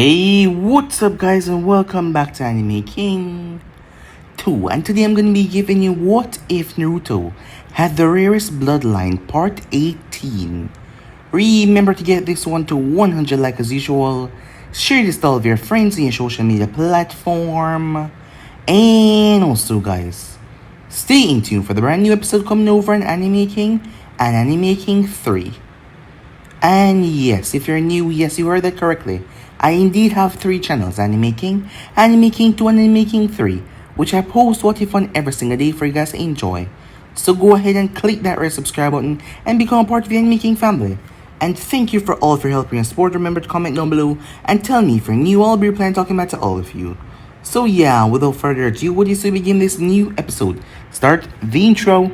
Hey, what's up guys and welcome back to Anime King 2, and today I'm going to be giving you What If Naruto Had the Rarest Bloodline Part 18. Remember to get this one to 100 like as usual, share this to all of your friends in your social media platform, and also guys, stay in tune for the brand new episode coming over on Anime King and Anime King 3. And yes, if you're new, yes, you heard that correctly. I indeed have 3 channels, Anime King 2, and Anime King 3, which I post What If on every single day for you guys to enjoy. So go ahead and click that red subscribe button and become a part of the Anime King family. And thank you for all for helping and support. Remember to comment down below and tell me if you're new. I'll be replying talking back to all of you. So yeah, without further ado, what do you say we begin this new episode? Start the intro.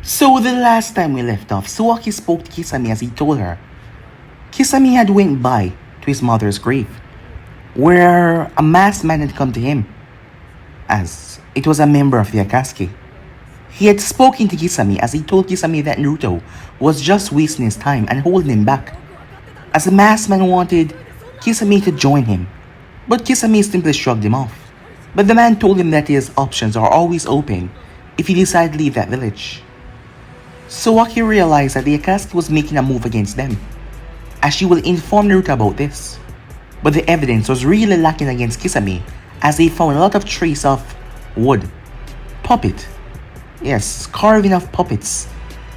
So the last time we left off, Suwaki spoke to Kisame as he told her Kisame had went by to his mother's grave, where a masked man had come to him, as it was a member of the Akatsuki. He had spoken to Kisame as he told Kisame that Naruto was just wasting his time and holding him back, as the masked man wanted Kisame to join him, but Kisame simply shrugged him off. But the man told him that his options are always open if he decided to leave that village. Suwaki realized that the Akatsuki was making a move against them, as she will inform Naruto about this. But the evidence was really lacking against Kisame, as they found a lot of trace of wood, puppet, yes, carving of puppets,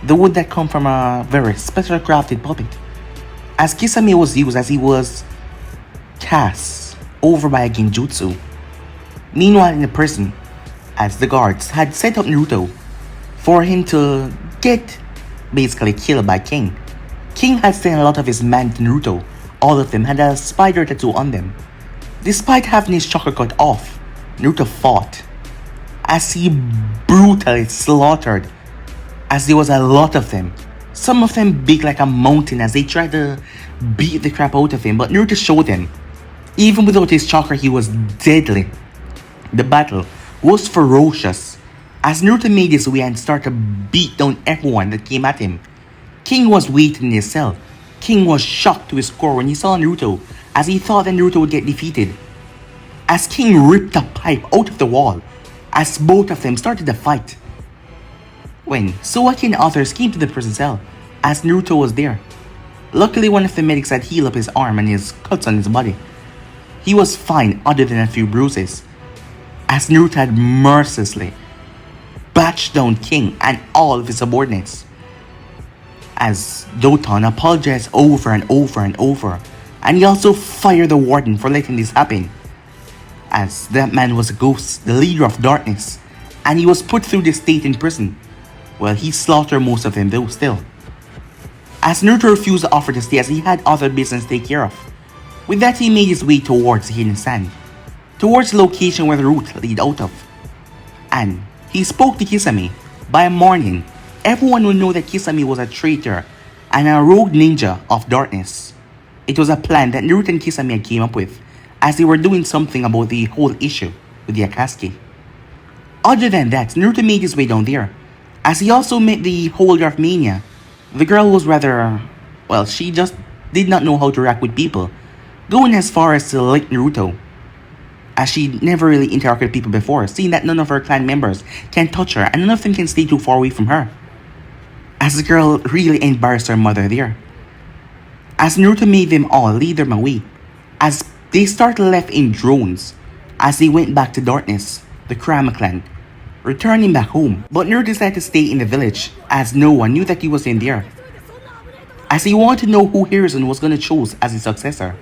the wood that come from a very special crafted puppet, as Kisame was used as he was cast over by a genjutsu. Meanwhile in the prison, as the guards had set up Naruto for him to get basically killed by King. King had sent a lot of his men to Naruto. All of them had a spider tattoo on them. Despite having his chakra cut off, Naruto fought, as he brutally slaughtered, as there was a lot of them. Some of them big like a mountain as they tried to beat the crap out of him, but Naruto showed them, even without his chakra he was deadly. The battle was ferocious, as Naruto made his way and started to beat down everyone that came at him. King was waiting in his cell. King was shocked to his core when he saw Naruto, as he thought that Naruto would get defeated. As King ripped a pipe out of the wall, as both of them started to fight. When Suwaki and others came to the prison cell, as Naruto was there. Luckily one of the medics had healed up his arm and his cuts on his body. He was fine other than a few bruises, as Naruto had mercilessly batched down King and all of his subordinates, as Doton apologized over and over and over, and he also fired the warden for letting this happen, as that man was a ghost, the leader of darkness, and he was put through this state in prison. Well, he slaughtered most of them though still, as Naruto refused to offer to stay as he had other business to take care of. With that he made his way towards the hidden sand, towards the location where the route led out of, and he spoke to Kisame. By morning, everyone will know that Kisame was a traitor and a rogue ninja of darkness. It was a plan that Naruto and Kisame had came up with, as they were doing something about the whole issue with the Akatsuki. Other than that, Naruto made his way down there, as he also met the holder of Mania. The girl was rather, well, she just did not know how to react with people, going as far as to lick Naruto, as she never really interacted with people before, seeing that none of her clan members can touch her and none of them can stay too far away from her. As the girl really embarrassed her mother there. As Naruto made them all lead them away, as they started left in drones, as they went back to darkness, the Kurama clan, returning back home. But Naruto decided to stay in the village, as no one knew that he was in there, as he wanted to know who Hiruzen was going to choose as his successor.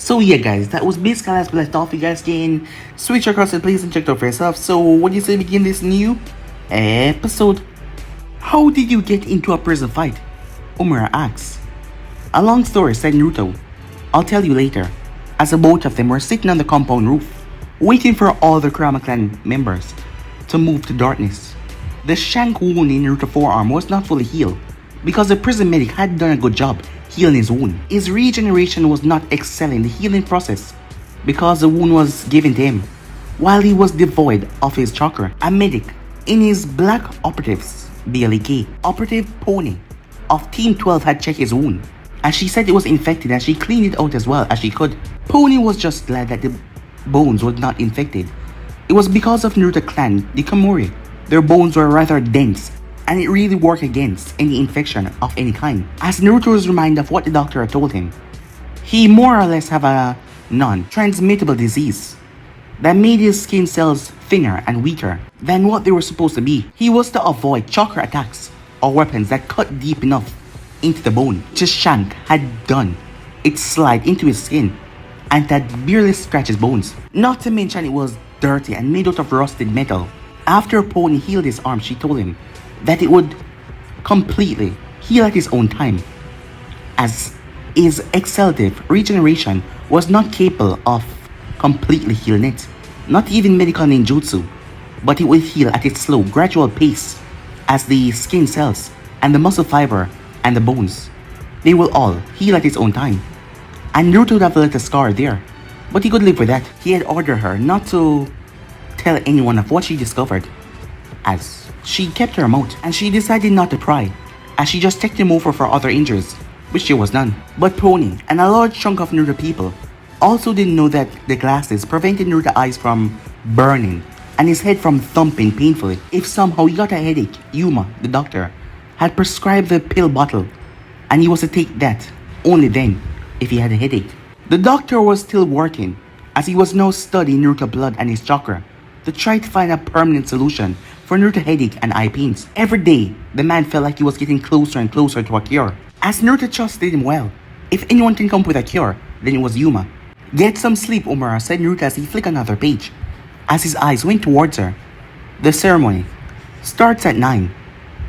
So yeah guys, that was basically as we left off. You guys can switch across the place and check it out for yourself. So what do you say we begin this new episode? How did you get into a prison fight? Umura asks. A long story, said Naruto. I'll tell you later. As the both of them were sitting on the compound roof, waiting for all the Kurama clan members to move to darkness. The shank wound in Naruto's forearm was not fully healed because the prison medic had done a good job healing his wound. His regeneration was not excelling the healing process because the wound was given to him while he was devoid of his chakra. A medic in his black operatives, BLK, operative Pony of Team 12 had checked his wound, and she said it was infected and she cleaned it out as well as she could. Pony was just glad that the bones were not infected. It was because of Naruto clan, the Kamori. Their bones were rather dense and it really worked against any infection of any kind. As Naruto was reminded of what the doctor had told him, he more or less have a non-transmittable disease that made his skin cells thinner and weaker than what they were supposed to be. He was to avoid chakra attacks or weapons that cut deep enough into the bone. Just shank had done it slide into his skin and that barely scratched his bones. Not to mention it was dirty and made out of rusted metal. After Pony healed his arm, she told him that it would completely heal at his own time, as his exhaustive regeneration was not capable of completely healing it, not even medical ninjutsu, but it would heal at its slow, gradual pace as the skin cells and the muscle fiber and the bones, they will all heal at its own time. And Naruto would have left a scar there, but he could live with that. He had ordered her not to tell anyone of what she discovered, as she kept her mouth, and she decided not to pry, as she just checked him over for other injuries, which there was none. But Pony and a large chunk of Naruto people also didn't know that the glasses prevented Naruto's eyes from burning and his head from thumping painfully. If somehow he got a headache, Yuma, the doctor, had prescribed the pill bottle, and he was to take that only then if he had a headache. The doctor was still working, as he was now studying Naruto's blood and his chakra to try to find a permanent solution for Naruto's headache and eye pains. Every day, the man felt like he was getting closer and closer to a cure, as Naruto trusted him well. If anyone can come up with a cure, then it was Yuma. Get some sleep, Umura, said Naruto as he flicked another page, as his eyes went towards her. The ceremony starts at 9.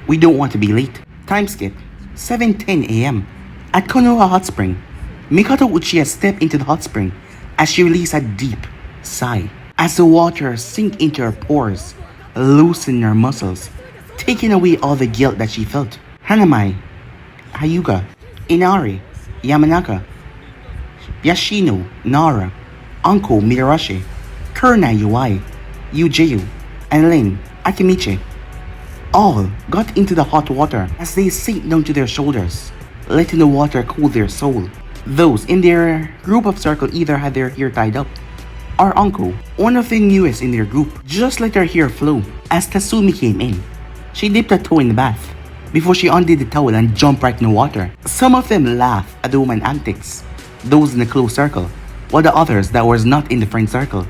We don't want to be late. Time skip, 7:10 a.m. At Konoha Hot Spring. Mikoto Uchiha stepped into the hot spring as she released a deep sigh as the water sank into her pores, loosening her muscles, taking away all the guilt that she felt. Hanamai, Hyuga, Inari, Yamanaka, Yashino, Nara, Anko Midarashi, Kurna Yuai, Yujiu, and Lin Akimichi all got into the hot water as they sank down to their shoulders, letting the water cool their soul. Those in their group of circle either had their hair tied up, or Anko, one of the newest in their group, just let her hair flow. As Tatsumi came in, she dipped a toe in the bath before she undid the towel and jumped right in the water. Some of them laughed at the woman's antics, those in the close circle, while the others that was not in the friend circle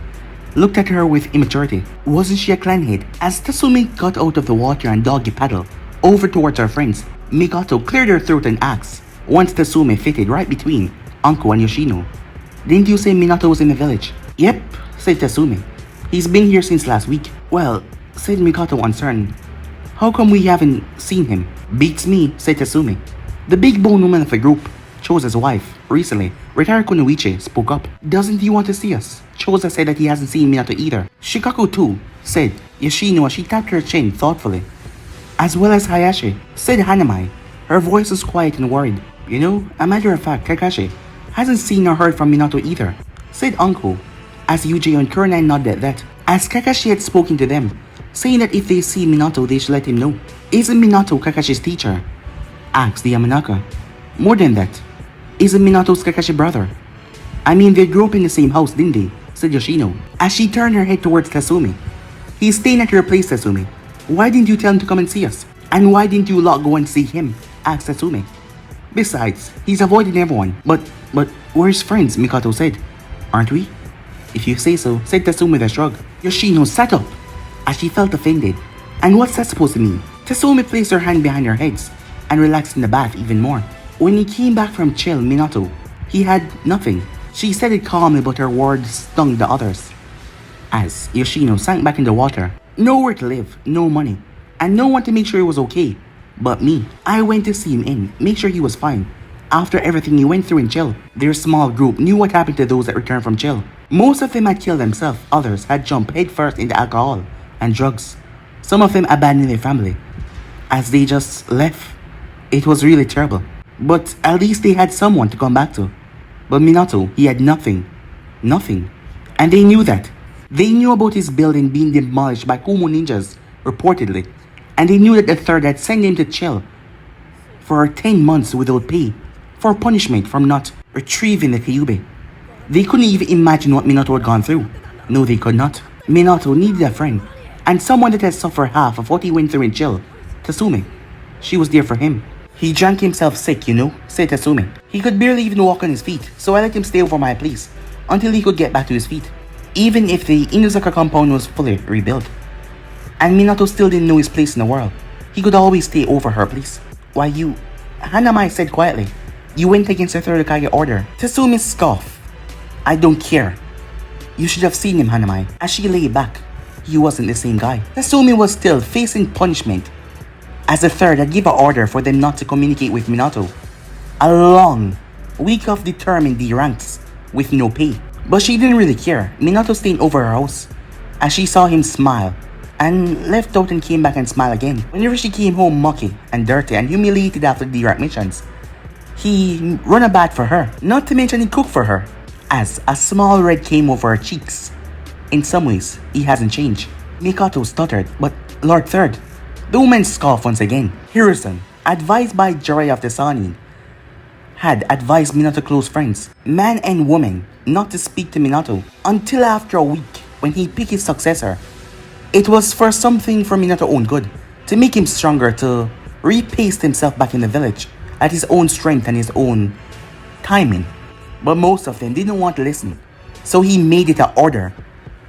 looked at her with immaturity. Wasn't she a clan head? As Tatsumi got out of the water and doggy paddled over towards her friends, Mikoto cleared her throat and asked, once Tatsumi fitted right between Anko and Yoshino, "Didn't you say Minato was in the village?" "Yep," said Tatsumi. "He's been here since last week." "Well," said Mikoto uncertain, "how come we haven't seen him?" "Beats me," said Tatsumi. The big bone woman of the group, Chosa's wife, recently, retired Kunoichi, spoke up. "Doesn't he want to see us?" Chosa said that he hasn't seen Minato either. Shikaku too, said Yoshino as she tapped her chin thoughtfully. "As well as Hayashi," said Hanamai. Her voice was quiet and worried. "You know, a matter of fact, Kakashi hasn't seen or heard from Minato either," said Anko, as Yuji and Kurnan nodded at that, as Kakashi had spoken to them, saying that if they see Minato, they should let him know. "Isn't Minato Kakashi's teacher?" asked the Yamanaka. "More than that, isn't Minato's Kakashi brother?" "I mean, they grew up in the same house, didn't they?" said Yoshino, as she turned her head towards Tatsumi. "He's staying at your place, Tatsumi. Why didn't you tell him to come and see us? And why didn't you lot go and see him?" asked Tatsumi. "Besides, he's avoiding everyone." But we're his friends," Mikoto said. "Aren't we?" "If you say so," said Tatsumi with a shrug. Yoshino sat up as she felt offended. "And what's that supposed to mean?" Tatsumi placed her hand behind her heads and relaxed in the bath even more. When he came back from chill Minato, he had nothing. She said it calmly, but her words stung the others. As Yoshino sank back in the water, nowhere to live, no money, and no one to make sure he was okay, But me, I went to see him in, make sure he was fine. After everything he went through in jail, their small group knew what happened to those that returned from jail. Most of them had killed themselves, others had jumped headfirst into alcohol and drugs. Some of them abandoned their family, as they just left. It was really terrible. But at least they had someone to come back to. But Minato, he had nothing. Nothing. And they knew that. They knew about his building being demolished by Kumo ninjas, reportedly. And they knew that the third had sent him to jail for 10 months without pay, for punishment from not retrieving the Kyuubi. They couldn't even imagine what Minato had gone through. No, they could not. Minato needed a friend, and someone that had suffered half of what he went through in jail. Tatsumi. She was there for him. He drank himself sick, said Tatsumi. He could barely even walk on his feet, so I let him stay over my place until he could get back to his feet, even if the Inazaka compound was fully rebuilt. And Minato still didn't know his place in the world. He could always stay over her place. Why you... Hanamai said quietly. You went against the third Hokage order. Tatsumi scoffed. I don't care. You should have seen him, Hanamai. As she lay back, he wasn't the same guy. Tatsumi was still facing punishment, as the third had given an order for them not to communicate with Minato. A long week of determined D ranks with no pay. But she didn't really care. Minato stayed over her house as she saw him smile, and left out and came back and smiled again. Whenever she came home mucky and dirty and humiliated after the D-rank missions, he run a bath for her, not to mention he cooked for her, as a small red came over her cheeks. In some ways, he hasn't changed. Mikoto stuttered, but Lord Third. The woman scoffed once again. Hiruzen, advised by Jiraiya of the Sanin, had advised Minato close friends, man and woman, not to speak to Minato until after a week when he picked his successor. It was for something for Minato's own good, to make him stronger, to repaste himself back in the village at his own strength and his own timing. But most of them didn't want to listen, so he made it an order.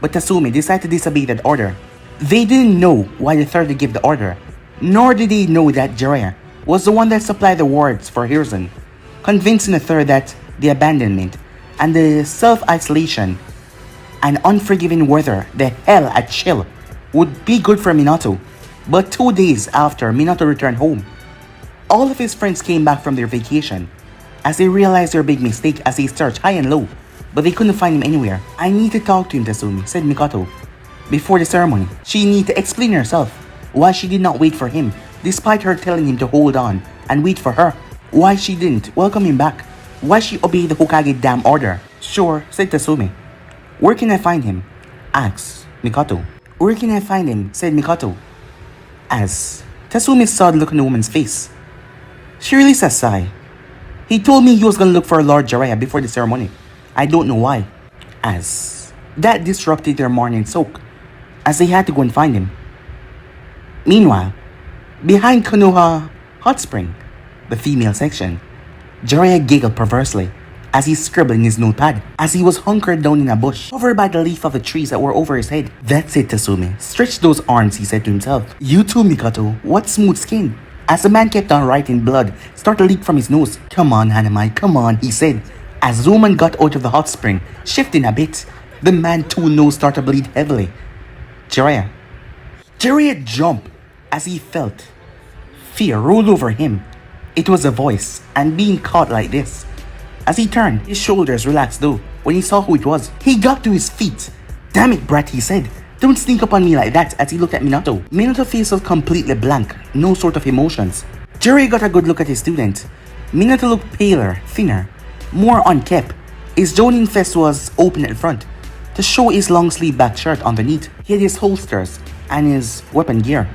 But Tatsumi decided to disobey that order. They didn't know why the third gave the order, nor did they know that Jiraiya was the one that supplied the words for Hiruzen, convincing the third that the abandonment and the self-isolation and unforgiving weather, the hell at chill, would be good for Minato. But 2 days after Minato returned home, all of his friends came back from their vacation as they realized their big mistake as they searched high and low, but they couldn't find him anywhere. I need to talk to him, Tatsumi, said Mikoto. Before the ceremony, she needed to explain herself, why she did not wait for him, despite her telling him to hold on and wait for her. Why she didn't welcome him back. Why she obeyed the Hokage damn order. Sure, said Tatsumi. Where can I find him? Asked Mikoto. Where can I find him? Said Mikoto, as Tatsumi saw the look on the woman's face. She released a sigh. He told me he was gonna look for Lord Jiraiya before the ceremony. I don't know why. As that disrupted their morning soak, as they had to go and find him. Meanwhile, behind Konoha Hot Spring, the female section, Jiraiya giggled perversely as he scribbled in his notepad, as he was hunkered down in a bush, covered by the leaf of the trees that were over his head. That's it, Tatsumi. Stretch those arms, he said to himself. You too, Mikoto. What smooth skin. As the man kept on writing, blood started to leak from his nose. Come on, Hanamai, come on, he said. As the woman got out of the hot spring, shifting a bit, the man too nose started to bleed heavily. Jiraiya jumped as he felt fear roll over him. It was a voice, and being caught like this. As he turned, his shoulders relaxed though, when he saw who it was. He got to his feet. Damn it, brat, he said. Don't sneak up on me like that, as he looked at Minato. Minato's face was completely blank, no sort of emotions. Jiraiya got a good look at his student. Minato looked paler, thinner, more unkempt. His jonin vest was open at the front, to show his long sleeve back shirt underneath. He had his holsters and his weapon gear.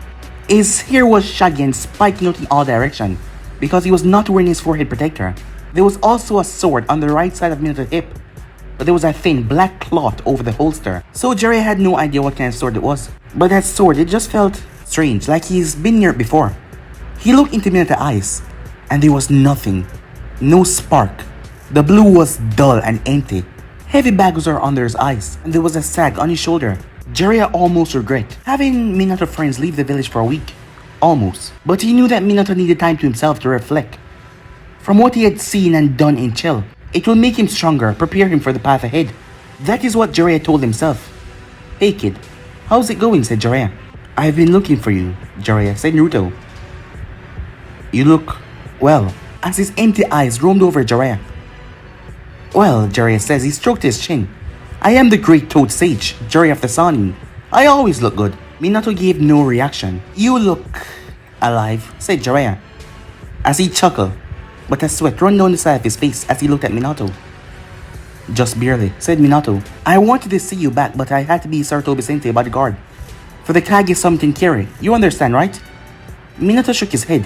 His hair was shaggy and spiking out in all directions, because he was not wearing his forehead protector. There was also a sword on the right side of Minato's hip, but there was a thin black cloth over the holster, so Jiraiya had no idea what kind of sword it was. But that sword, it just felt strange, like he's been near it before. He looked into Minato's eyes, and there was nothing, no spark. The blue was dull and empty. Heavy bags were under his eyes, and there was a sag on his shoulder. Jiraiya almost regret having Minato friends leave the village for a week. Almost. But he knew that Minato needed time to himself to reflect. From what he had seen and done in Chill, it will make him stronger, prepare him for the path ahead. That is what Jiraiya told himself. Hey kid, how's it going, said Jiraiya. I've been looking for you, Jiraiya, said Naruto. You look, well, as his empty eyes roamed over Jiraiya. Well, Jiraiya says. He stroked his chin. I am the great Toad Sage, Jiraiya of the Sun. I always look good. Minato gave no reaction. You look alive, said Jiraiya, as he chuckled, but a sweat ran down the side of his face as he looked at Minato. Just barely, said Minato. I wanted to see you back, but I had to be Sarutobi Sensei bodyguard. For the Kage something carry. You understand, right? Minato shook his head.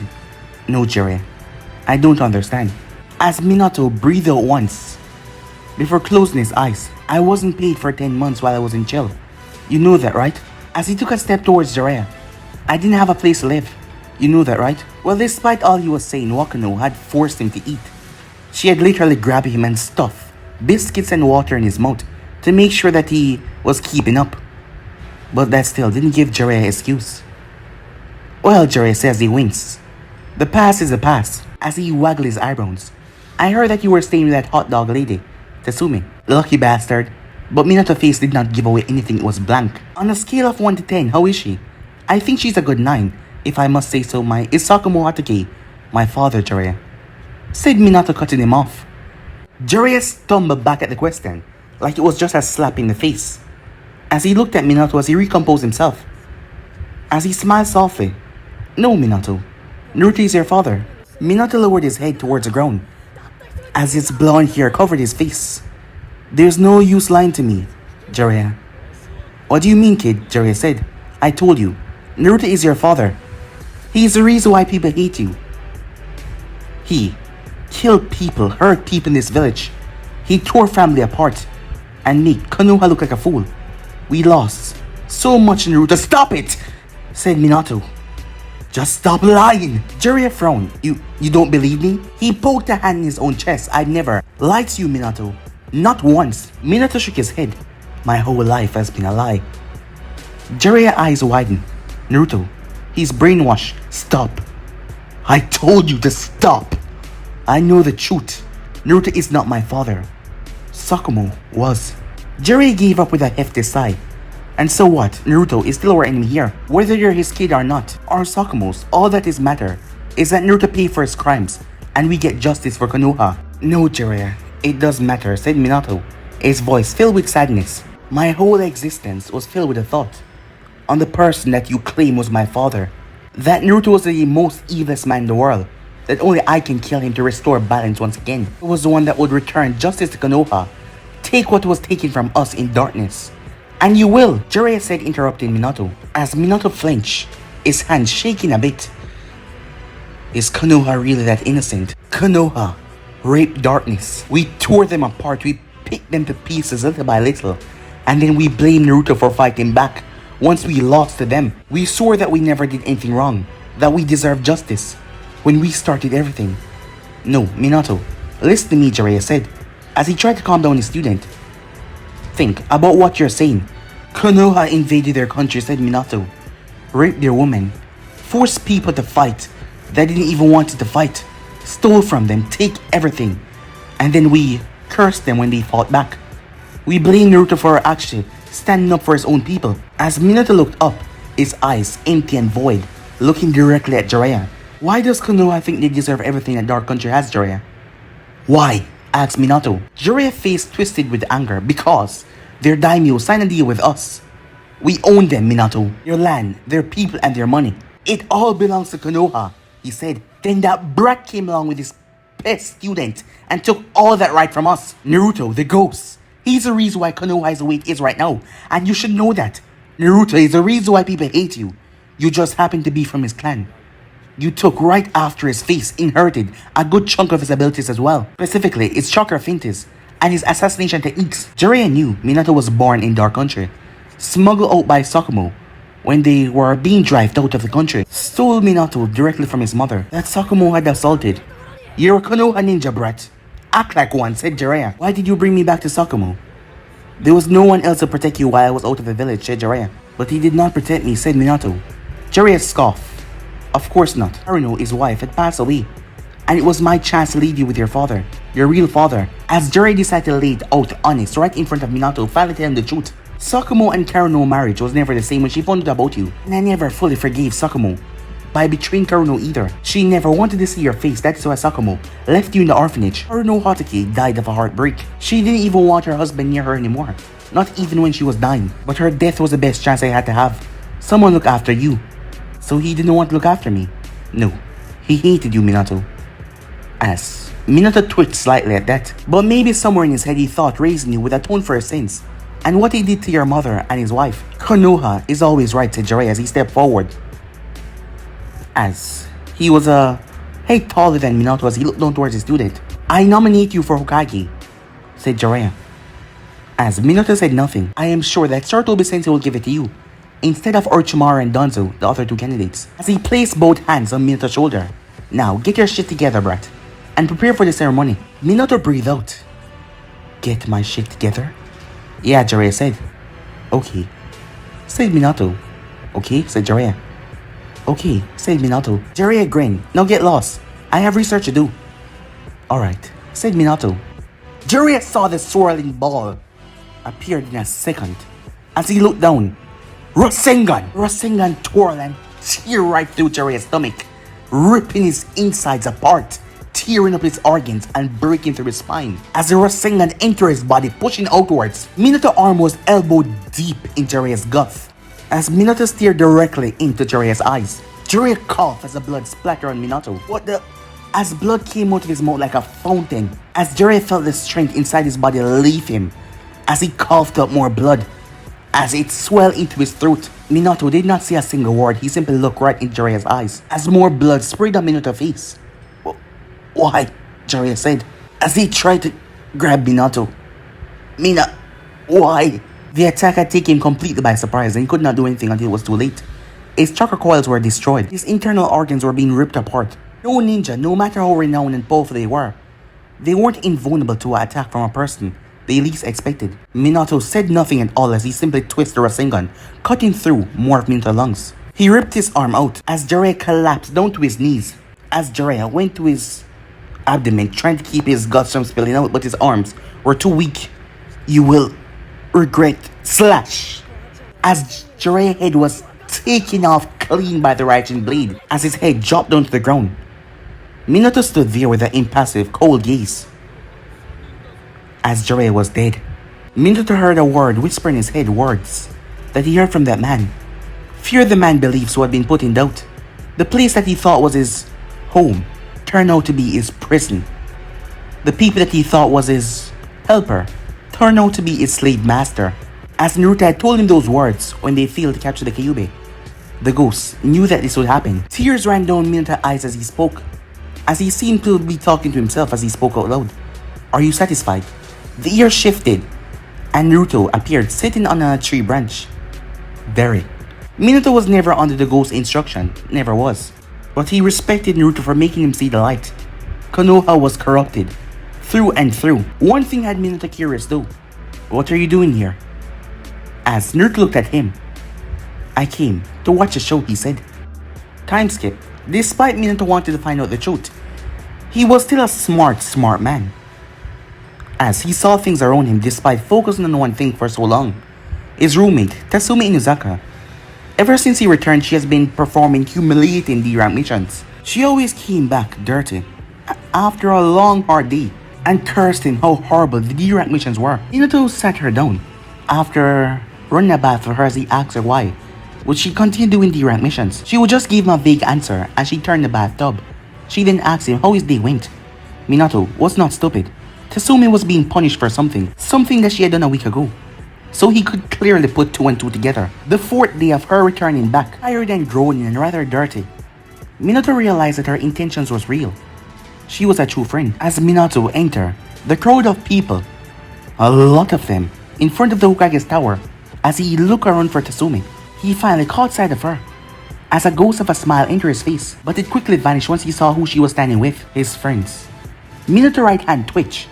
No, Jiraiya. I don't understand. As Minato breathed out once, before closing his eyes. I wasn't paid for 10 months while I was in jail. You know that, right? As he took a step towards Jiraiya. I didn't have a place to live. You know that, right? Well, despite all he was saying, Wakano had forced him to eat. She had literally grabbed him and stuffed biscuits and water in his mouth to make sure that he was keeping up. But that still didn't give Jiraiya an excuse. Well, Jiraiya says he winks. The past is the past, as he waggled his eyebrows. I heard that you were staying with that hot dog lady, Tatsumi. Lucky bastard. But Minato's face did not give away anything, it was blank. On a scale of 1 to 10, how is she? I think she's a good 9, if I must say so. Is Sakumo Hatake my father, Jiraiya? Said Minato, cutting him off. Jiraiya stumbled back at the question, like it was just a slap in the face. As he looked at Minato as he recomposed himself. As he smiled softly. No, Minato. Naruto is your father. Minato lowered his head towards the ground, as his blonde hair covered his face. There's no use lying to me, Jiraiya. What do you mean, kid? Jiraiya said. I told you. Naruto is your father. He is the reason why people hate you. He killed people, hurt people in this village. He tore family apart and made Konoha look like a fool. We lost so much, Naruto. Stop it, said Minato. Just stop lying. Jiraiya frowned. You don't believe me? He poked a hand in his own chest. I'd never lied to you, Minato. Not once. Minato shook his head. My whole life has been a lie. Jiraiya's eyes widened. Naruto, he's brainwashed. Stop. I told you to stop. I know the truth. Naruto is not my father. Sakumo was. Jiraiya gave up with a hefty sigh. And so what? Naruto is still our enemy here. Whether you're his kid or not, or Sakumo's, all that is matter is that Naruto pay for his crimes and we get justice for Konoha. No, Jiraiya, it does matter, said Minato, his voice filled with sadness. My whole existence was filled with a thought on the person that you claim was my father. That Naruto was the most evilest man in the world. That only I can kill him to restore balance once again. It was the one that would return justice to Konoha. Take what was taken from us in darkness. And you will, Jiraiya said, interrupting Minato. As Minato flinched, his hand shaking a bit. Is Konoha really that innocent? Konoha raped darkness. We tore them apart. We picked them to pieces little by little. And then we blamed Naruto for fighting back. Once we lost to them, we swore that we never did anything wrong. That we deserved justice. When we started everything. No, Minato, listen to me, Jiraiya said, as he tried to calm down his student. Think about what you're saying. Konoha invaded their country, said Minato. Raped their women. Forced people to fight that didn't even want to fight. Stole from them, take everything. And then we cursed them when they fought back. We blame Naruto for our action, standing up for his own people. As Minato looked up, his eyes empty and void, looking directly at Jiraiya. Why does Konoha think they deserve everything that Dark Country has, Jiraiya? Why? Asked Minato. Jiraiya's face twisted with anger. Because their daimyo signed a deal with us. We own them, Minato. Their land, their people, and their money. It all belongs to Konoha, he said. Then that brat came along with his pest student and took all that right from us. Naruto, the ghost. He's the reason why Konoha is the way it is right now. And you should know that. Naruto is the reason why people hate you. You just happen to be from his clan. You took right after his face, inherited a good chunk of his abilities as well. Specifically, his chakra fintas and his assassination techniques. Jiraiya knew Minato was born in Dark Country, smuggled out by Sakumo when they were being driven out of the country, stole Minato directly from his mother that Sakumo had assaulted. You're a Konoha ninja, brat. Act like one, said Jiraiya. Why did you bring me back to Sakumo? There was no one else to protect you while I was out of the village, said Jiraiya. But he did not protect me, said Minato. Jiraiya scoffed. Of course not. Haruno, his wife, had passed away. And it was my chance to leave you with your father. Your real father. As Jiraiya decided to lay it out honest right in front of Minato, finally tell him the truth. Sakumo and Karuno's marriage was never the same when she found out about you. And I never fully forgave Sakumo. by betraying Karuno either. She never wanted to see your face, that's why Sakamoto left you in the orphanage. Karuno Hotake died of a heartbreak. She didn't even want her husband near her anymore. Not even when she was dying. But her death was the best chance I had to have. Someone look after you. So he didn't want to look after me. No, he hated you, Minato. As Minato twitched slightly at that. But maybe somewhere in his head he thought raising you would atone for his sins. And what he did to your mother and his wife. Konoha is always right, said Jiraiya as he stepped forward. As he was a head taller than Minato as he looked down towards his student. I nominate you for Hokage, said Jiraiya. As Minato said nothing, I am sure that Sarutobi Sensei will give it to you, instead of Orochimaru and Danzo, the other two candidates, as he placed both hands on Minato's shoulder. Now, get your shit together, brat, and prepare for the ceremony. Minato breathed out. Get my shit together? Yeah, Jiraiya said. Okay, said Minato. Okay, said Jiraiya. Okay, said Minato. Jiraiya grinned. Now get lost. I have research to do. Alright, said Minato. Jiraiya saw the swirling ball appeared in a second. As he looked down, Rasengan twirled and tear right through Jiraiya's stomach, ripping his insides apart, tearing up his organs and breaking through his spine. As the Rasengan entered his body, pushing outwards, Minato's arm was elbowed deep in Jiraiya's gut. As Minato stared directly into Jiraiya's eyes, Jiraiya coughed as the blood splattered on Minato. What the? As blood came out of his mouth like a fountain, as Jiraiya felt the strength inside his body leave him, as he coughed up more blood, as it swelled into his throat. Minato did not say a single word, he simply looked right into Jiraiya's eyes, as more blood sprayed on Minato's face. Why? Jiraiya said, as he tried to grab Minato. Why? The attack had taken him completely by surprise and he could not do anything until it was too late. His chakra coils were destroyed, his internal organs were being ripped apart. No ninja, no matter how renowned and powerful they weren't invulnerable to an attack from a person they least expected. Minato said nothing at all as he simply twisted the Rasengan, cutting through more of Minato's lungs. He ripped his arm out as Jiraiya collapsed down to his knees. As Jiraiya went to his abdomen, trying to keep his guts from spilling out, but his arms were too weak. You will regret. Slash! As Jiraiya's head was taken off clean by the Raijin blade, as his head dropped down to the ground. Minato stood there with an impassive, cold gaze. As Jiraiya was dead, Minato heard a word whisper in his head, words that he heard from that man. Fear the man beliefs who had been put in doubt. The place that he thought was his home turned out to be his prison. The people that he thought was his helper turned out to be his slave master. As Naruto had told him those words when they failed to capture the Kyuubi, the ghost knew that this would happen. Tears ran down Minato's eyes as he spoke, as he seemed to be talking to himself as he spoke out loud. Are you satisfied? The ear shifted, and Naruto appeared sitting on a tree branch. Very. Minato was never under the ghost's instruction, never was. But he respected Naruto for making him see the light. Konoha was corrupted, through and through. One thing had Minato curious though. What are you doing here? As Naruto looked at him. I came to watch a show, he said. Time skip. Despite Minato wanting to find out the truth, he was still a smart man. As he saw things around him despite focusing on one thing for so long. His roommate, Tatsumi Inuzaka. Ever since he returned, she has been performing humiliating D-rank missions. She always came back dirty after a long hard day and cursed him how horrible the D-rank missions were. Minato sat her down after running a bath for her as he asked her why would she continue doing D-rank missions. She would just give him a vague answer as she turned the bathtub. She then asked him how his day went. Minato was not stupid. Tatsumi was being punished for something that she had done a week ago. So he could clearly put two and two together. The fourth day of her returning back, tired and groaning and rather dirty, Minato realized that her intentions was real. She was a true friend. As Minato entered, the crowd of people, a lot of them, in front of the Hokage's tower, as he looked around for Tatsumi, he finally caught sight of her. As a ghost of a smile entered his face, but it quickly vanished once he saw who she was standing with, his friends. Minato's right hand twitched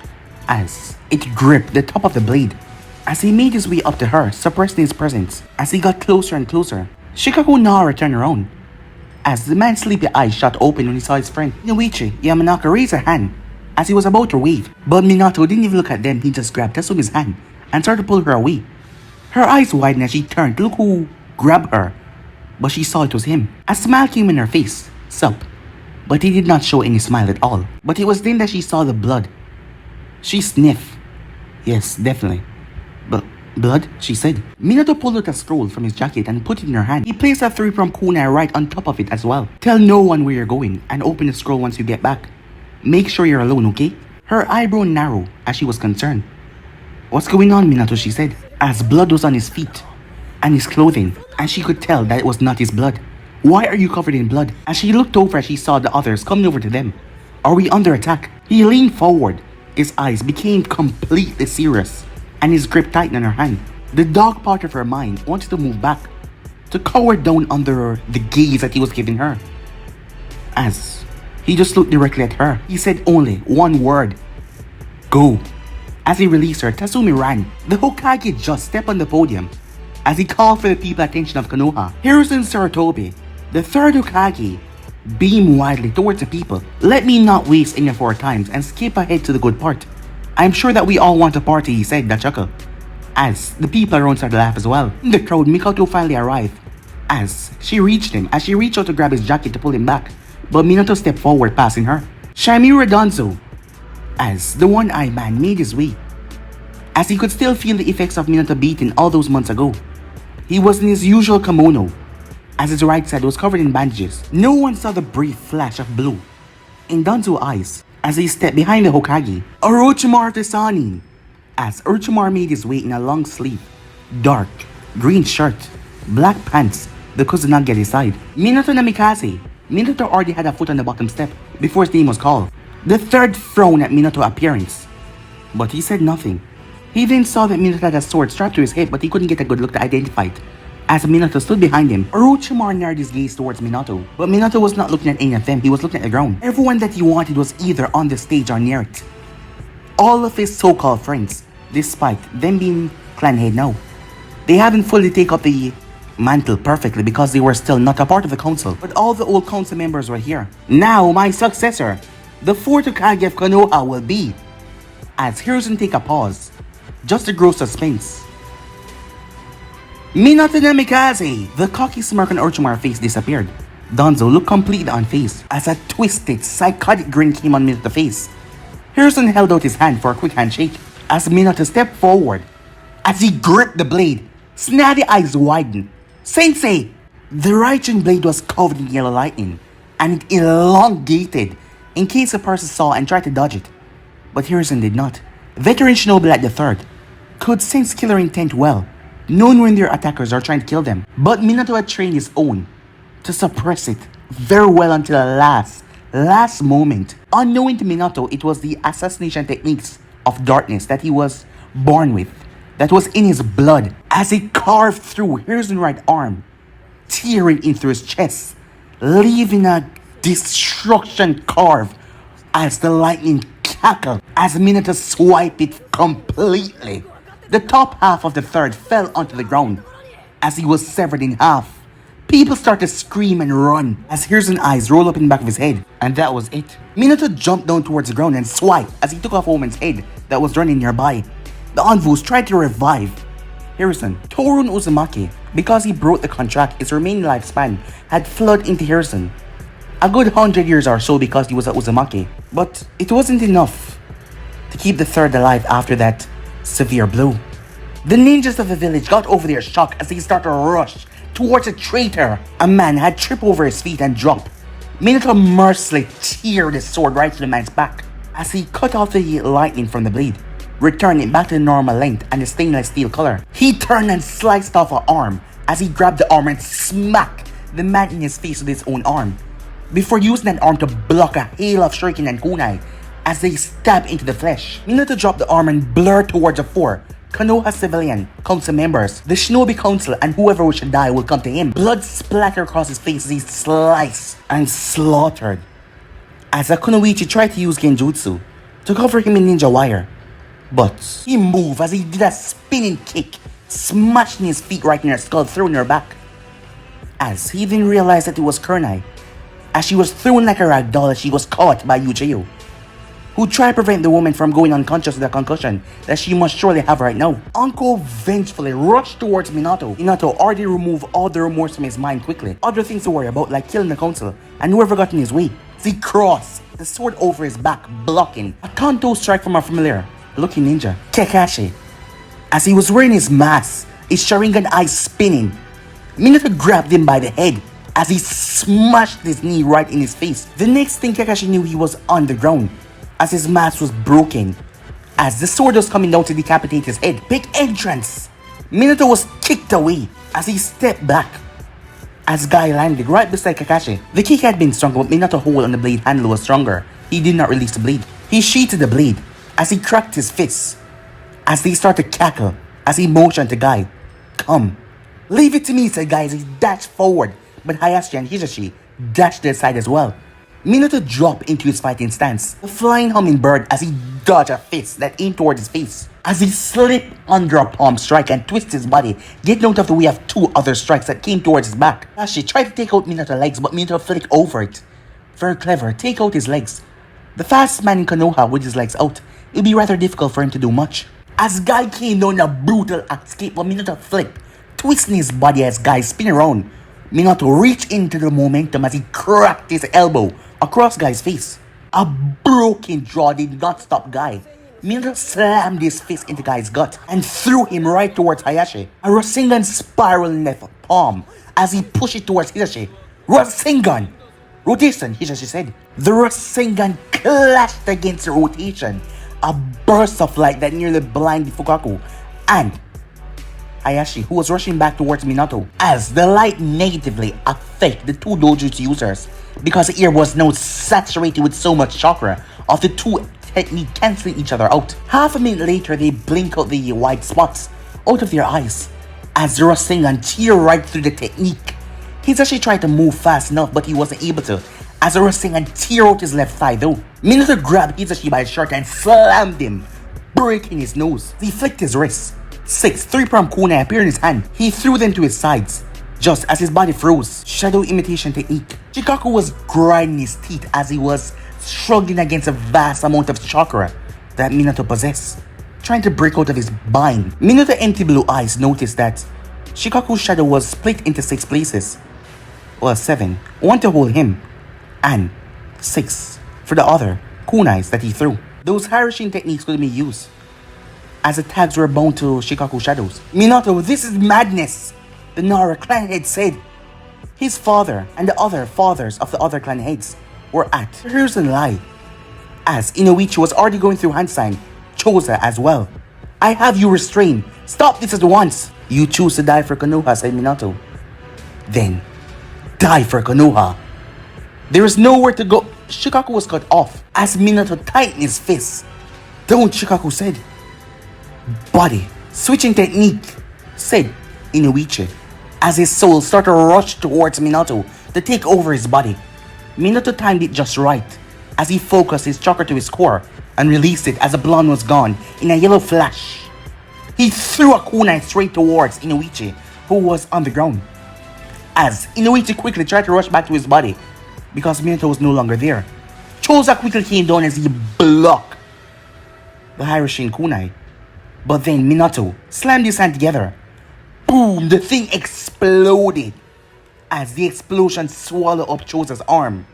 as it gripped the top of the blade. As he made his way up to her, suppressing his presence, as he got closer and closer, Shikaku Nara turned around. As the man's sleepy eyes shot open when he saw his friend, Inoichi Yamanaka raised her hand as he was about to wave. But Minato didn't even look at them, he just grabbed Tatsumi's hand and started to pull her away. Her eyes widened as she turned to look who grabbed her. but she saw it was him. A smile came in her face. Sup. But he did not show any smile at all. But it was then that she saw the blood. She sniffed. Yes, definitely. But blood, she said. Minato pulled out a scroll from his jacket and put it in her hand. He placed a 3 from kunai right on top of it as well. Tell no one where you're going and open the scroll once you get back. Make sure you're alone, okay? Her eyebrow narrowed as she was concerned. What's going on, Minato, she said, as blood was on his feet and his clothing, and she could tell that it was not his blood. Why are you covered in blood? As she looked over, she saw the others coming over to them. Are we under attack? He leaned forward. His eyes became completely serious, and his grip tightened on her hand. The dog part of her mind wanted to move back, to cower down under the gaze that he was giving her. As he just looked directly at her, he said only one word. Go. As he released her, Tatsumi ran. The Hokage just stepped on the podium as he called for the people's attention of Konoha. Hiruzen Sarutobi, the third Hokage, beamed wildly towards the people. Let me not waste any of our times and skip ahead to the good part. I'm sure that we all want a party, he said, that chuckle. As the people around started to laugh as well. In the crowd, Mikoto finally arrived. As she reached out to grab his jacket to pull him back, but Minato stepped forward, passing her. Shamira Danzo, as the one-eyed man made his way, as he could still feel the effects of Minato beating all those months ago. He was in his usual kimono, as his right side was covered in bandages. No one saw the brief flash of blue in Danzo's eyes as he stepped behind the Hokage. Orochimaru Tesani, as Orochimaru made his way in a long sleeve, dark green shirt, black pants, the Kusanagi at his side. Minato Namikaze. Minato already had a foot on the bottom step before his name was called. The third frowned at Minato's appearance, but he said nothing. He then saw that Minato had a sword strapped to his head, but he couldn't get a good look to identify it. As Minato stood behind him, Orochimaru narrowed his gaze towards Minato, but Minato was not looking at any of them, he was looking at the ground. Everyone that he wanted was either on the stage or near it. All of his so-called friends, despite them being clan head now, they haven't fully taken up the mantle perfectly because they were still not a part of the council, but all the old council members were here. Now my successor, the fourth Hokage of Konoha, will be, as Hiruzen take a pause, just to grow suspense. Minato Namikaze! The cocky smirk on Orochimaru's face disappeared. Danzo looked completely unfazed as a twisted, psychotic grin came on Minato's face. Hiruzen held out his hand for a quick handshake as Minato stepped forward. As he gripped the blade, snazzy eyes widened. Sensei! The Raijin blade was covered in yellow lightning, and it elongated in case a person saw and tried to dodge it. But Hiruzen did not. Veteran shinobi like the third could sense killer intent well, known when their attackers are trying to kill them. But Minato had trained his own to suppress it very well until the last moment. Unknowing to Minato, it was the assassination techniques of darkness that he was born with, that was in his blood, as it carved through Hiruzen's right arm, tearing in through his chest, leaving a destruction carve as the lightning cackled as Minato swiped it completely. The top half of the third fell onto the ground as he was severed in half. People started to scream and run as Hiruzen's eyes rolled up in the back of his head, and that was it. Minato jumped down towards the ground and swiped as he took off a woman's head that was running nearby. The Anvus tried to revive Hiruzen. Torun Uzumaki, because he broke the contract, his remaining lifespan had flooded into Hiruzen. A good 100 years or so because he was a Uzumaki. But it wasn't enough to keep the third alive after that severe blow. The ninjas of the village got over their shock as they started to rush towards a traitor. A man had tripped over his feet and dropped. Minato mercilessly teared his sword right to the man's back as he cut off the lightning from the blade, returning it back to the normal length and the stainless steel color. He turned and sliced off an arm as he grabbed the arm and smacked the man in his face with his own arm, before using that arm to block a hail of shuriken and kunai as they stabbed into the flesh. Minato dropped the arm and blurred towards the four Konoha civilian council members. The shinobi council and whoever wished to die will come to him. Blood splattered across his face as he sliced and slaughtered as a kunoichi tried to use genjutsu to cover him in ninja wire. But he moved as he did a spinning kick, smashing his feet right in her skull, throwing her back. As he then realized that it was Kurnai, as she was thrown like a rag doll as she was caught by Yujiro. who tried to prevent the woman from going unconscious with a concussion that she must surely have right now. Uncle vengefully rushed towards Minato. Minato already removed all the remorse from his mind quickly. Other things to worry about, like killing the council and whoever got in his way. He crossed the sword over his back, blocking a Tonto strike from a familiar looking ninja, Kakashi. As he was wearing his mask, his Sharingan eyes spinning, Minato grabbed him by the head as he smashed his knee right in his face. The next thing Kakashi knew, he was on the ground as his mask was broken. As the sword was coming down to decapitate his head, big entrance, Minato was kicked away as he stepped back. As Guy landed right beside Kakashi. The kick had been stronger, but Minato's hold on the blade handle was stronger. He did not release the blade. He sheathed the blade as he cracked his fists. As they started to cackle, as he motioned to Guy, "Come." "Leave it to me," said Guy as he dashed forward, but Hayashi and Hisashi dashed to the side as well. Minato dropped into his fighting stance, a flying hummingbird as he dodged a fist that aimed toward his face. As he slipped under a palm strike and twisted his body, getting out of the way of two other strikes that came towards his back. Hayashi tried to take out Minato's legs, but Minato flicked over it. Very clever, take out his legs. The fastest man in Konoha with his legs out, it would be rather difficult for him to do much. As Guy came down a brutal escape, but Minato flipped, twisting his body as Guy spin around. Minato reached into the momentum as he cracked his elbow across Guy's face. A broken jaw did not stop Guy. Minato slammed his fist into Guy's gut and threw him right towards Hayashi. A Rasengan spiral left palm as he pushed it towards Hisashi. "Rasengan!" "Rotation," Hisashi said. The Rasengan clashed against the rotation. A burst of light that nearly blinded Fukaku and Hayashi, who was rushing back towards Minato, as the light negatively affected the two dojutsu users because the air was now saturated with so much chakra of the two technique cancelling each other out. Half a minute later, they blink out the white spots out of their eyes as the Rasengan tear right through the technique. Hisashi tried to move fast enough, but he wasn't able to, as the Rasengan tear out his left thigh though. Minato grabbed Hisashi by his shirt and slammed him, breaking his nose. He flicked his wrist. 6 3-pronged kunai appeared in his hand. He threw them to his sides, just as his body froze. Shadow imitation technique. Shikaku was grinding his teeth as he was struggling against a vast amount of chakra that Minato possessed, trying to break out of his bind. Minato's empty blue eyes noticed that Shikaku's shadow was split into 6 places. Well, 7. 1 to hold him, and 6 for the other kunais that he threw. Those Harashin techniques could be used, as the tags were bound to Shikaku's shadows. "Minato, this is madness," the Nara clan head said. His father and the other fathers of the other clan heads were at rehearsal lie, as Inoichi was already going through hand sign, Choza as well. "I have you restrained. Stop this at once." "You choose to die for Konoha," said Minato. "Then, die for Konoha." There is nowhere to go. Shikaku was cut off as Minato tightened his fists. "Don't," Shikaku said. "Body switching technique," said Inoichi, as his soul started to rush towards Minato to take over his body. Minato timed it just right as he focused his chakra to his core and released it as the blonde was gone in a yellow flash. He threw a kunai straight towards Inoichi, who was on the ground, as Inoichi quickly tried to rush back to his body because Minato was no longer there. Choza quickly came down as he blocked the Harashin kunai. But then Minato slammed his hand together. Boom! The thing exploded as the explosion swallowed up Choza's arm.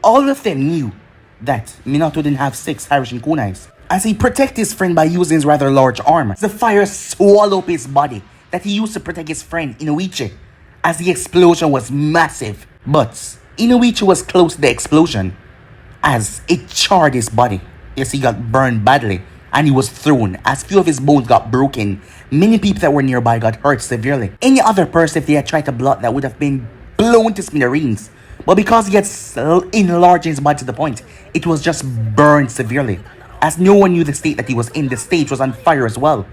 All of them knew that Minato didn't have 6 Harashin kunais, as he protected his friend by using his rather large arm. The fire swallowed up his body that he used to protect his friend Inoichi, as the explosion was massive. But Inoichi was close to the explosion as it charred his body. Yes, he got burned badly and he was thrown as few of his bones got broken. Many people that were nearby got hurt severely. Any other person, if they had tried to block, that would have been blown to smithereens. But because he had enlarged his body to the point, it was just burned severely, as no one knew the state that he was in. The stage was on fire as well.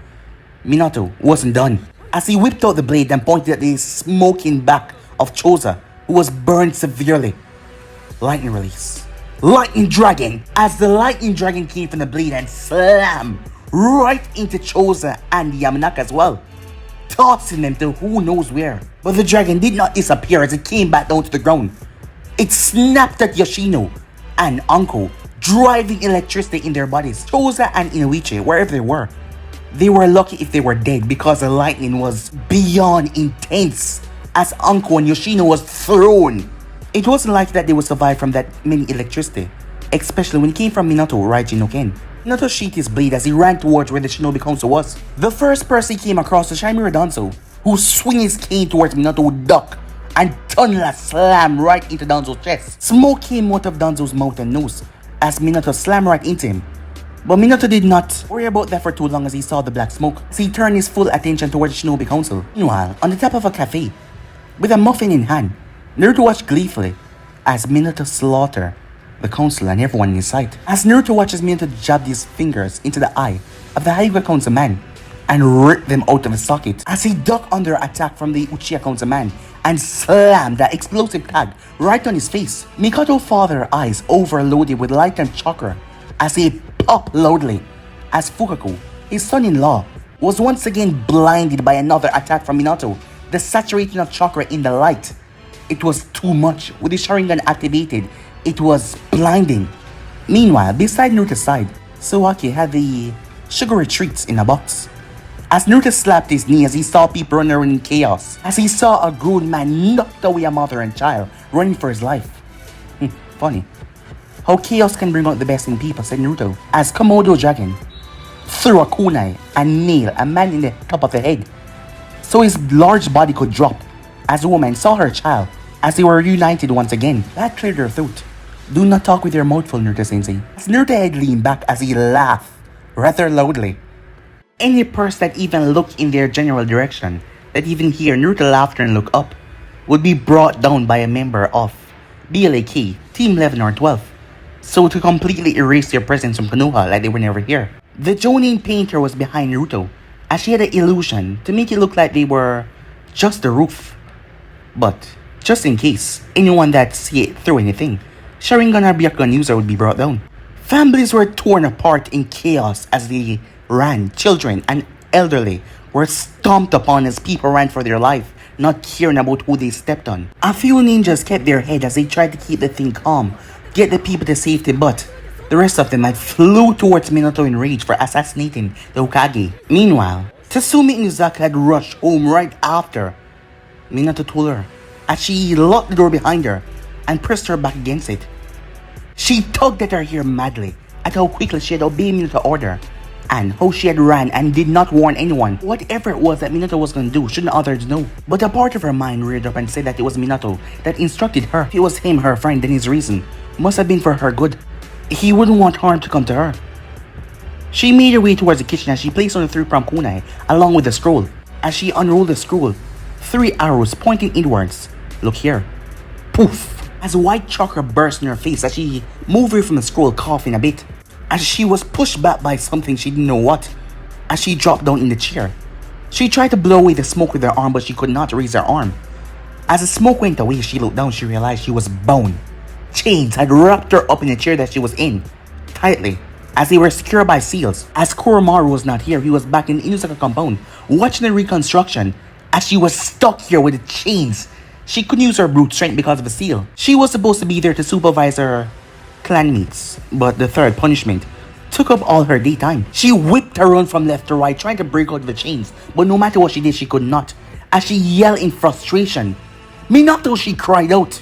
Minato wasn't done, as he whipped out the blade and pointed at the smoking back of Choza, who was burned severely. Lightning release. Lightning Dragon, as the Lightning Dragon came from the blade and slammed right into Choza and Yamanaka as well, tossing them to who knows where. But the dragon did not disappear as it came back down to the ground. It snapped at Yoshino and Anko, driving electricity in their bodies. Choza and Inoichi, wherever they were lucky if they were dead because the lightning was beyond intense as Anko and Yoshino was thrown. It wasn't likely that they would survive from that many electricity, especially when it came from Minato Raiji no Ken. Minato sheathed his blade as he ran towards where the Shinobi Council was. The first person he came across was Shimura Danzo, who swung his cane towards Minato with duck and Tonla slammed right into Danzo's chest. Smoke came out of Danzo's mouth and nose as Minato slammed right into him. But Minato did not worry about that for too long as he saw the black smoke, so he turned his full attention towards the Shinobi Council. Meanwhile, on the top of a cafe, with a muffin in hand, Naruto watched gleefully as Minato slaughtered the council and everyone in his sight. As Naruto watches Minato jab his fingers into the eye of the Hyuga councilman and rip them out of his socket, as he ducked under attack from the Uchiha councilman and slammed that explosive tag right on his face. Mikato's father's eyes overloaded with light and chakra as he popped loudly as Fukaku, his son-in-law, was once again blinded by another attack from Minato. The saturation of chakra in the light, it was too much. With the Sharingan activated, it was blinding. Meanwhile, beside Naruto's side, Sawaki had the sugary treats in a box. As Naruto slapped his knee as he saw people running around in chaos, as he saw a grown man knocked away a mother and child running for his life. Funny how chaos can bring out the best in people, said Naruto, as Komodo Dragon threw a kunai and nailed a man in the top of the head so his large body could drop, as the woman saw her child as they were reunited once again. That cleared her throat. Do not talk with your mouth full, Naruto-sensei. As Naruto head leaned back as he laughed rather loudly. Any person that even looked in their general direction, that even hear Naruto laughter and look up, would be brought down by a member of BLAK, Team 11 or 12, so to completely erase their presence from Konoha like they were never here. The Jonin painter was behind Naruto, as she had an illusion to make it look like they were just the roof. But, just in case, anyone that see it through anything, Sharingan or Byakugan user would be brought down. Families were torn apart in chaos as they ran. Children and elderly were stomped upon as people ran for their life, not caring about who they stepped on. A few ninjas kept their head as they tried to keep the thing calm, get the people to safety, but the rest of them had flew towards Minato in rage for assassinating the Hokage. Meanwhile, Tatsumi Inuzaki had rushed home right after Minato told her, as she locked the door behind her and pressed her back against it. She tugged at her hair madly at how quickly she had obeyed Minato's order and how she had ran and did not warn anyone. Whatever it was that Minato was going to do, shouldn't others know? But a part of her mind reared up and said that it was Minato that instructed her. If it was him, her friend, then his reason must have been for her good. He wouldn't want harm to come to her. She made her way towards the kitchen as she placed on the 3-pronged kunai along with the scroll. As she unrolled the scroll, 3 arrows pointing inwards. Look here. Poof! As white chakra burst in her face as she moved away from the scroll, coughing a bit. As she was pushed back by something she didn't know what. As she dropped down in the chair. She tried to blow away the smoke with her arm, but she could not raise her arm. As the smoke went away, she looked down. She realized she was bound. Chains had wrapped her up in the chair that she was in, tightly, as they were secured by seals. As Koromaru was not here, he was back in the Inuzaka compound, watching the reconstruction. As she was stuck here with the chains, she couldn't use her brute strength because of the seal. She was supposed to be there to supervise her clanmates, but the third punishment took up all her daytime. She whipped around from left to right, trying to break out of the chains, but no matter what she did, she could not. As she yelled in frustration, "Minato!" she cried out.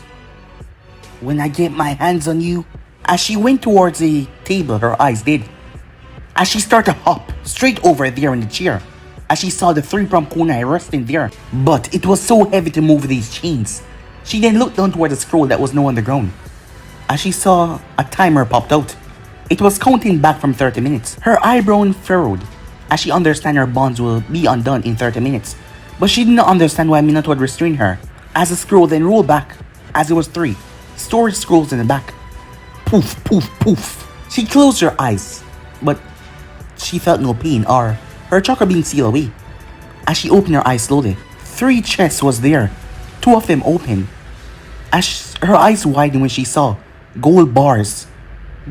"When I get my hands on you." As she went towards the table, her eyes did. As she started to hop straight over there in the chair, as she saw the 3-pronged kunai resting there, but it was so heavy to move these chains. She then looked down toward the scroll that was now on the ground. As she saw a timer popped out, it was counting back from 30 minutes. Her eyebrow furrowed as she understood her bonds will be undone in 30 minutes, but she did not understand why Minato had restrained her. As the scroll then rolled back, as it was 3 storage scrolls in the back. Poof, poof, poof. She closed her eyes, but she felt no pain or her chakra being sealed away. As she opened her eyes slowly, 3 chests was there, 2 of them open. As her eyes widened when she saw gold bars,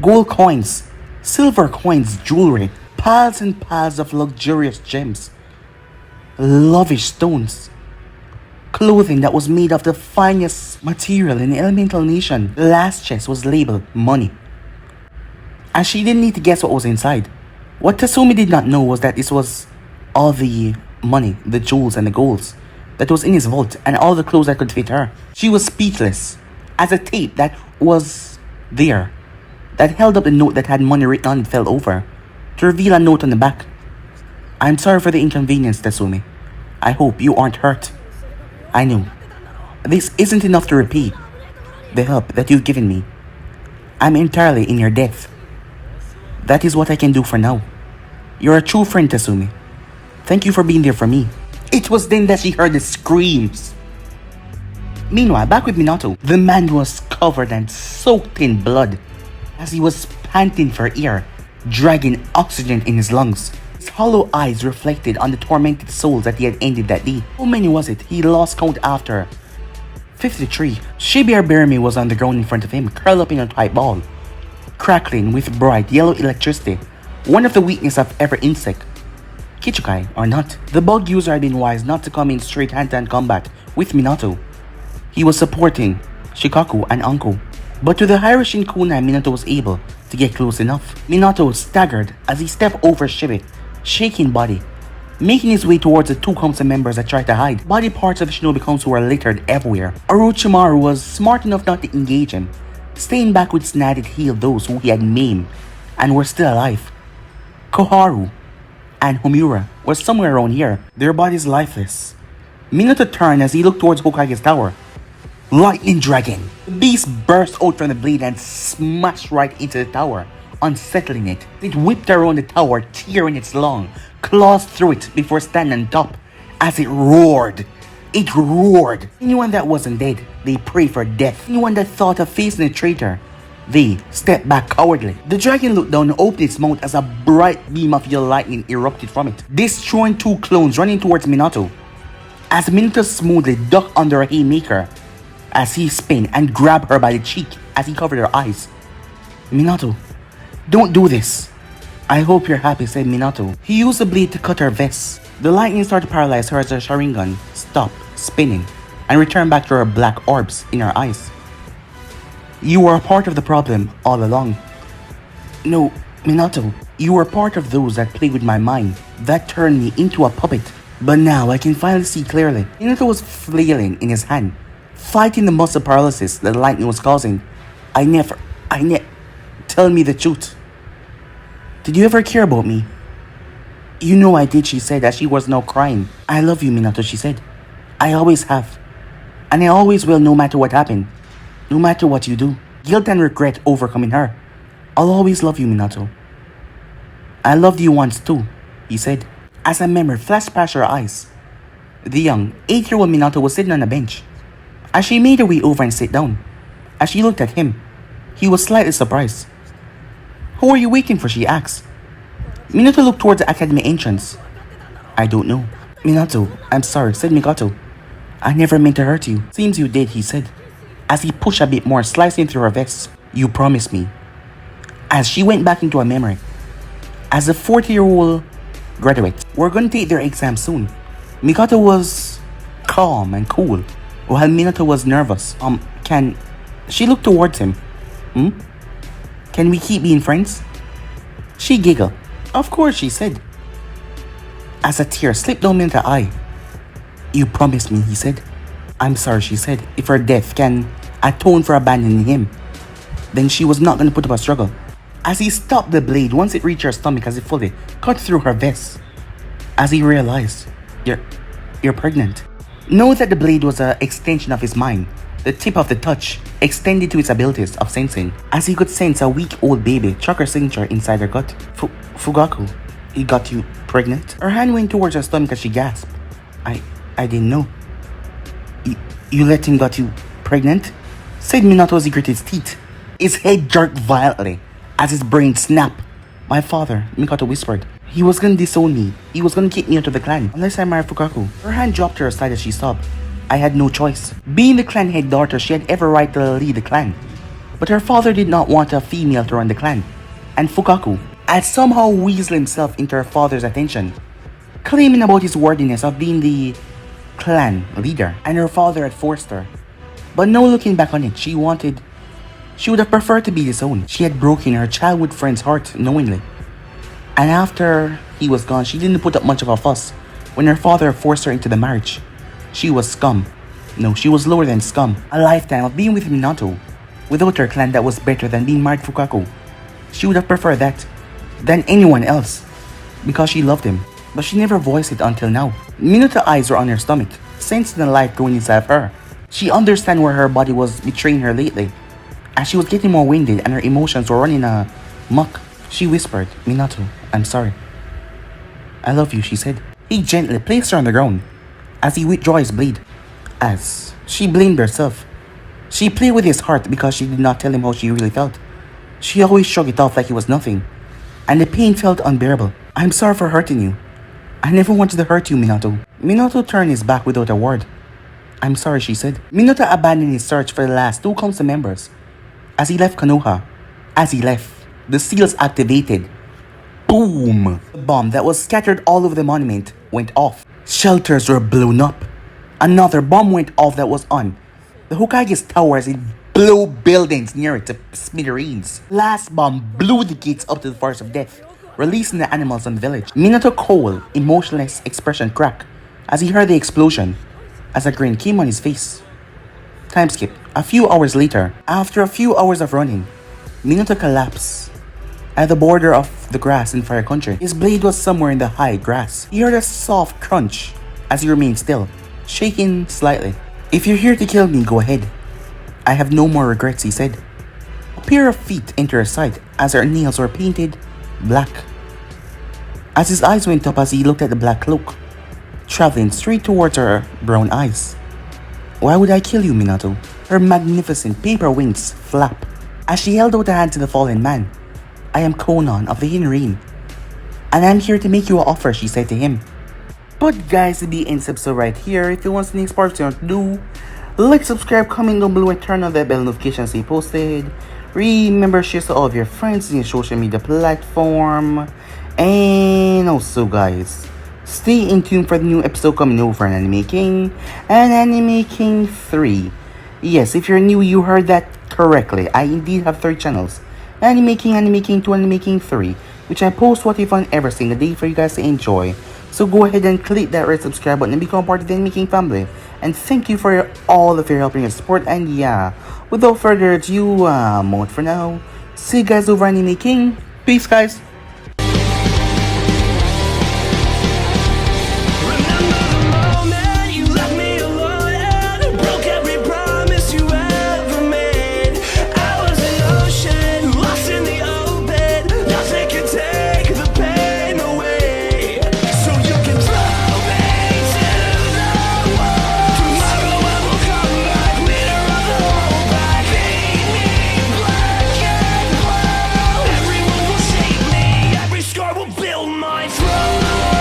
gold coins, silver coins, jewelry, piles and piles of luxurious gems, lavish stones, clothing that was made of the finest material in the elemental nation. The last chest was labeled money. as she didn't need to guess what was inside. What Tatsumi did not know was that this was all the money, the jewels and the golds that was in his vault and all the clothes that could fit her. She was speechless as a tape that was there, that held up the note that had money written on it, fell over to reveal a note on the back. I'm sorry for the inconvenience, Tatsumi. I hope you aren't hurt. I know. This isn't enough to repay the help that you've given me. I'm entirely in your debt. That is what I can do for now. You're a true friend, Tatsumi. Thank you for being there for me. It was then that she heard the screams. Meanwhile, back with Minato, the man was covered and soaked in blood as he was panting for air, dragging oxygen in his lungs. His hollow eyes reflected on the tormented souls that he had ended that day. How many was it? He lost count after 53. Shibuya Berumi was on the ground in front of him, curled up in a tight ball, crackling with bright yellow electricity, one of the weakness of every insect, Kichukai or not. The bug user had been wise not to come in straight hand-to-hand combat with Minato. He was supporting Shikaku and Anko, but to the Hiroshin Konan, Minato was able to get close enough. Minato staggered as he stepped over Shibuya, shaking body, making his way towards the two council members that tried to hide. Body parts of the shinobi council were littered everywhere. Orochimaru was smart enough not to engage him, staying back with snatched to heal those who he had maimed and were still alive. Koharu and Homura were somewhere around here, their bodies lifeless. Minato turned as he looked towards Hokage's tower. Lightning Dragon! The beast burst out from the blade and smashed right into the tower, unsettling it. It whipped around the tower, tearing its long claws through it before standing on top. As it roared, Anyone that wasn't dead, they prayed for death. Anyone that thought of facing a traitor, they stepped back cowardly. The dragon looked down and opened its mouth as a bright beam of yellow lightning erupted from it, destroying two clones running towards Minato. As Minato smoothly ducked under a haymaker, as he spun and grabbed her by the cheek as he covered her eyes. Minato, don't do this. I hope you're happy, said Minato. He used the blade to cut her vest. The lightning started to paralyze her as her Sharingan stopped spinning and returned back to her black orbs in her eyes. You were a part of the problem all along. No, Minato, you were part of those that played with my mind, that turned me into a puppet. But now I can finally see clearly. Minato was flailing in his hand, fighting the muscle paralysis that the lightning was causing. Tell me the truth. Did you ever care about me? You know I did, she said as she was now crying. I love you, Minato, she said. I always have. And I always will, no matter what happened. No matter what you do. Guilt and regret overcoming her. I'll always love you, Minato. I loved you once too, he said, as a memory flashed past her eyes. The young 8-year-old Minato was sitting on a bench. As she made her way over and sat down, as she looked at him, he was slightly surprised. Who are you waiting for, she asked. Minato looked towards the academy entrance. I don't know. Minato, I'm sorry, said Mikoto. I never meant to hurt you. Seems you did, he said, as he pushed a bit more, slicing through her vest. You promised me. As she went back into her memory. As a 40-year-old graduate, we're going to take their exam soon. Mikoto was calm and cool, while Minato was nervous. She looked towards him. Can we keep being friends? She giggled. Of course, she said, as a tear slipped down Minato's eye. You promised me, he said. I'm sorry, she said. If her death can atone for abandoning him, then she was not going to put up a struggle. As he stopped the blade once it reached her stomach as it fully cut through her vest. As he realized, you're pregnant. Know that the blade was an extension of his mind. The tip of the touch extended to its abilities of sensing, as he could sense a week-old baby chuck her signature inside her gut. Fugaku, he got you pregnant? Her hand went towards her stomach as she gasped. I didn't know. You let him got you pregnant? Said Minato as he gritted his teeth. His head jerked violently as his brain snapped. My father, Mikoto whispered. He was gonna disown me. He was gonna kick me out of the clan unless I married Fugaku. Her hand dropped to her side as she sobbed. I had no choice. Being the clan head daughter, she had every right to lead the clan. But her father did not want a female to run the clan. And Fugaku had somehow weaseled himself into her father's attention, claiming about his worthiness of being the clan leader, and her father had forced her. But now looking back on it, she wanted She would have preferred to be disowned. She had broken her childhood friend's heart knowingly. And after he was gone, she didn't put up much of a fuss when her father forced her into the marriage. She was scum. No, she was lower than scum. A lifetime of being with Minato without her clan that was better than being married to Fukaku. She would have preferred that than anyone else because she loved him. But she never voiced it until now. Minato's eyes were on her stomach, sensing the life growing inside of her. She understood where her body was betraying her lately. As she was getting more winded and her emotions were running muck, she whispered, "Minato, I'm sorry." "I love you," she said. He gently placed her on the ground as he withdrew his blade. As she blamed herself, she played with his heart because she did not tell him how she really felt. She always shrugged it off like it was nothing, and the pain felt unbearable. "I'm sorry for hurting you. I never wanted to hurt you, Minato." Minato turned his back without a word. "I'm sorry," she said. Minato abandoned his search for the last two council members. As he left Konoha, the seals activated. Boom! The bomb that was scattered all over the monument went off. Shelters were blown up. Another bomb went off that was on the Hokage's tower as it blew buildings near it to smithereens. Last bomb blew the gates up to the forest of death, releasing the animals on the village. Minato Cole, emotionless expression cracked as he heard the explosion, as a grin came on his face. Time skip. A few hours later, after a few hours of running, Minato collapsed at the border of the grass in Fire Country. His blade was somewhere in the high grass. He heard a soft crunch as he remained still, shaking slightly. "If you're here to kill me, go ahead. I have no more regrets," he said. A pair of feet entered his sight as her nails were painted black. As his eyes went up as he looked at the black cloak, traveling straight towards her brown eyes. "Why would I kill you, Minato?" Her magnificent paper wings flap as she held out a hand to the fallen man. "I am Konan of the Hidden Rain, and I'm here to make you an offer," she said to him. But guys, to be ends episode right here. If you want the next part to do, like, subscribe, comment down below, and turn on that bell notification so you posted. Remember, share to all of your friends in your social media platform. And also guys, stay in tune for the new episode coming over on Anime King and Anime King 3. Yes, if you're new, you heard that correctly. I indeed have 3 channels. Anime King 2, Anime King 3, which I post what if on every single day for you guys to enjoy. So go ahead and click that red subscribe button and become part of the Anime King family. And thank you for all of your help and your support. And yeah, without further ado, I'm out for now. See you guys over Anime King. Peace, guys. Build my throne.